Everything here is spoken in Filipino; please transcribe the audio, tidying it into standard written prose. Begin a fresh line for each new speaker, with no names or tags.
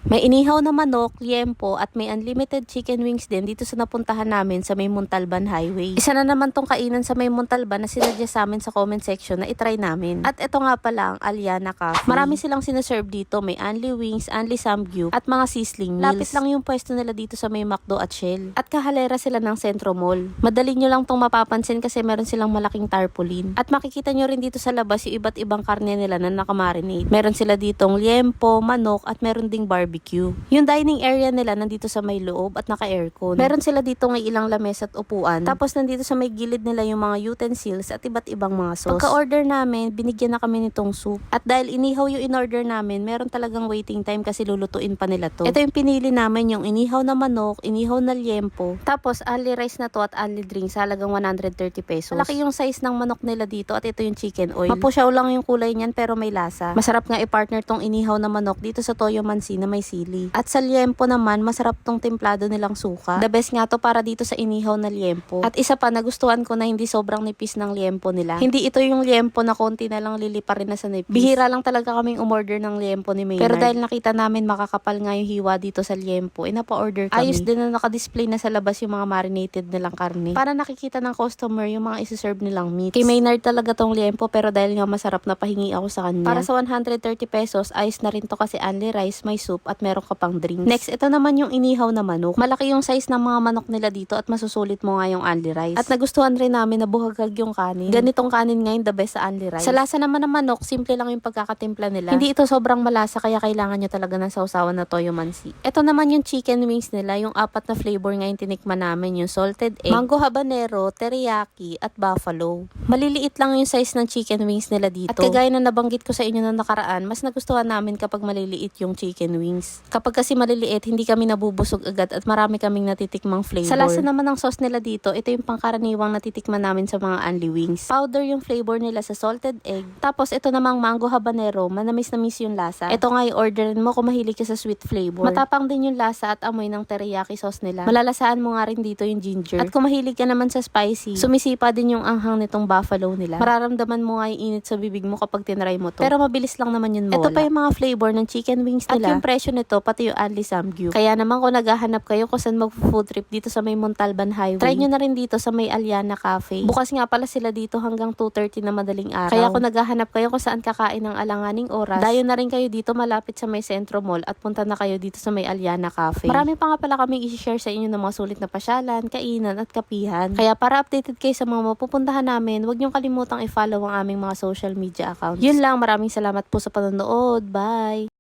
May inihaw na manok, liempo at may unlimited chicken wings din dito sa napuntahan namin sa may Montalban Highway. Isa na naman tong kainan sa may Montalban na sinadya sa amin sa comment section na itry namin. At ito nga pala ang Aliana Cafe. Marami silang sinaserve dito. May only wings, only samgyup at mga sizzling meals. Lapit lang yung pwesto nila dito sa may McDo at Shell. At kahalera sila ng Centro Mall. Madali nyo lang tong mapapansin kasi meron silang malaking tarpaulin. At makikita nyo rin dito sa labas yung iba't ibang karne nila na nakamarinate. Meron sila ditong liempo, manok at meron ding barbecue. Yung dining area nila nandito sa may loob at naka-aircon. Meron sila dito ng ilang lamesa at upuan. Tapos nandito sa may gilid nila yung mga utensils at iba't ibang mga sauce. Pagka-order namin, binigyan na kami nitong soup. At dahil inihaw yung in-order namin, meron talagang waiting time kasi lulutuin pa nila to. Ito yung pinili namin, yung inihaw na manok, inihaw na liempo. Tapos only rice na to at only drinks, halagang 130 pesos. Malaki yung size ng manok nila dito at ito yung chicken oil. Mapusyaw lang yung kulay niyan pero may lasa. Masarap nga i-partner tong inihaw na manok dito sa toyo mansi na may sili. At sa liempo naman, masarap tong templado nilang suka. The best nga to para dito sa inihaw na liempo. At isa pa, nagustuhan ko na hindi sobrang nipis ng liempo nila. Hindi ito yung liempo na konti na lang lilipa rin na sa nipis. Bihira lang talaga kaming umorder ng liempo ni Maynard. Pero dahil nakita namin makakapal nga yung hiwa dito sa liempo, napa-order kami. Ayos din na naka-display na sa labas yung mga marinated nilang karne. Para nakikita ng customer yung mga isi-serve nilang meats. Kay Maynard talaga tong liempo pero dahil nga masarap na pahingi ako sa kanya. Para sa 130 pesos, ayos na rin to kasi only rice, may soup at meron ka pang drinks. Next, ito naman yung inihaw na manok. Malaki yung size ng mga manok nila dito at masusulit mo nga yung only rice. At nagustuhan rin namin na buhagag yung kanin. Ganitong kanin ngayon the best sa only rice. Sa lasa naman ng manok, simple lang yung pagkakatimpla nila. Hindi ito sobrang malasa kaya kailangan nyo talaga ng sausawan na toyo mansi. Ito naman yung chicken wings nila, yung apat na flavor ngayon tinikman namin, yung salted egg, mango habanero, teriyaki at buffalo. Maliliit lang yung size ng chicken wings nila dito. At kagaya na nabanggit ko sa inyo na nakaraan, mas nagustuhan namin kapag maliliit yung chicken wings. Kapag kasi maliliit, hindi kami nabubusog agad at marami kaming natitikmang flavor. Sa lasa naman ng sauce nila dito, ito yung pangkaraniwang natitikman namin sa mga only wings. Powder yung flavor nila sa salted egg. Tapos ito namang mango habanero, manamis-namis yung lasa. Ito nga i-orderin mo kung mahilig ka sa sweet flavor. Matapang din yung lasa at amoy ng teriyaki sauce nila. Malalasaan mo nga rin dito yung ginger. At kung mahilig ka naman sa spicy, sumisipa din yung anghang nitong buffalo nila. Mararamdaman mo nga yung init sa bibig mo kapag tinry mo to. Pero mabilis lang naman yun mawala. Ito pa yung mga flavor ng chicken wings nila. At yung presyo nito, pati yung only samgyup. Kaya naman kung naghahanap kayo kung saan mag-food trip dito sa may Montalban Highway, try nyo na rin dito sa may Aliana Cafe. Bukas nga pala sila dito hanggang 2:30 na madaling araw. Kaya kung naghahanap kayo kung saan kakain ng alanganing oras, dayo na rin kayo dito malapit sa may Centro Mall at punta na kayo dito sa may Aliana Cafe. Marami pa nga pala kaming i-share sa inyo ng mga sulit na pasyalan, kainan at kapihan. Kaya para updated kayo sa mga mapupuntahan namin, huwag niyong kalimutang i-follow ang aming mga social media account. Yun lang, maraming salamat po sa panonood. Bye!